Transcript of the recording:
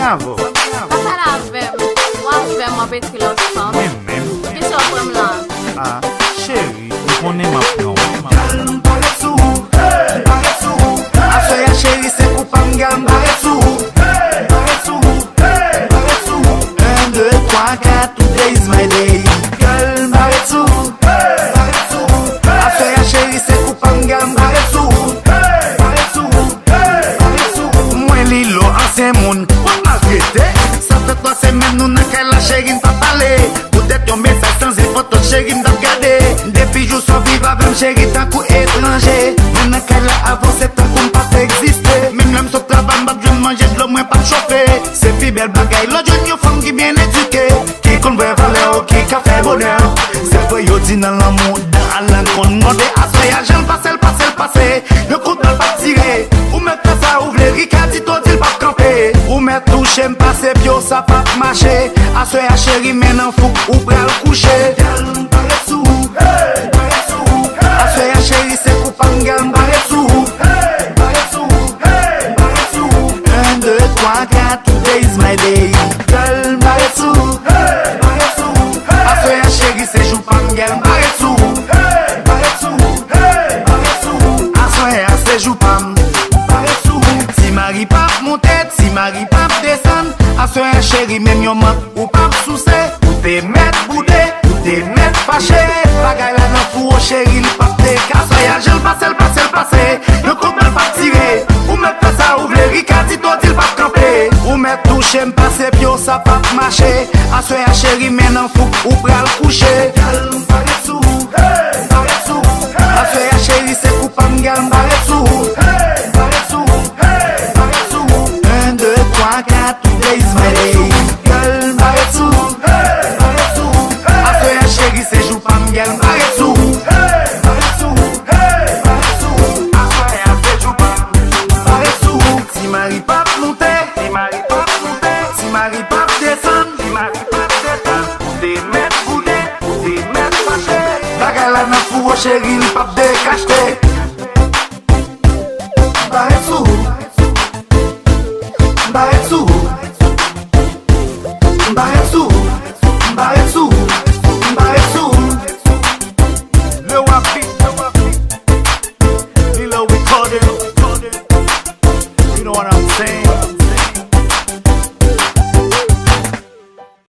avò. Pasa la vem, wap vem apet ki lot fam. Même. Ki so prem lan? Ah, chérie, on est maintenant. Gal m'pare sou, m'pare sou. Asoya chéri se pou pa m'gal m'pare sou, m'pare sou, m'pare sou. 1, 2, 3, 4, today is my day. Gal m'pare sou, m'pare sou. Asoya chéri se pou pa m'gal m'pare sou, m'pare sou, m'pare sou. Mwen li lo ancien moun, wap malgrete. Ça fait 3 semaines nous n'a qu'à la chéri m'pa parler. Peut-être ton message sans une photo chéri m'ta regarder. Depuis jour sans vivre avec chéri tant qu'au étranger. Maintenant qu'elle a avancé tant qu'on pas exister. Même l'homme sur travail m'a besoin de manger de l'eau moins pas chauffer. C'est fi belle bagaille, l'autre jeune yo femme qui bien éduquée. Qui qu'on veut valeur, qui qu'a fait bonheur. C'est vrai yo dit dans l'amour, dans l'encontre. Mode à soya, j'aime passer le passé. Le coup de pas tirer. Ou mettre ça ouvre les ricadi, toi dit pas camper. Ou mettre toucher m'passer bio, ça pas marcher. À soya chéri, maintenant fou, ou pral coucher. Gal m'pare sou, m'pare sou. À soya chéri, c'est pour pas m'gal m'pare sou, m'pare sou, m'pare sou. 1, 2, 3, 4, today is my day. Gal m'pare sou, m'pare sou. À soya chéri, c'est jou pas m'gal m'pare sou, m'pare sou, m'pare sou. À soya c'est jou pas m'pare sou. Si mari pas monter, si mari pas descendre. À soya chéri, même yon man ou pas soucier. Ou te mettre boudé, ou te mettre fâché. Bagay la nan fou au chéri, l'pap te casse. Soya j'el passe. Le couple pas tiré. Ou mettre ça ouvre les ricadi, toi dit pas camper. Ou mettre toucher m'passe pio, ça pas marcher. À soya chéri, maintenant fou ou pral coucher. Gal m'pare sou, m'pare sou. À soya chéri, c'est pour pas m'gal m'pare sou, m'pare sou, m'pare sou. 1, 2, 3, 4, today is my day. Gal m'pare sou, m'pare sou. À soya chéri, c'est jou pas m'gal m'pare sou, m'pare sou, m'pare sou. À soya c'est jou pas m'pare sou. Si mari pas monter, si mari pas monter, si mari pas descendre, si mari pas descendre. Ou te mettre boudé, ou te mettre fâché. Bagay la nan fou au chéri, l'pap de cacheté.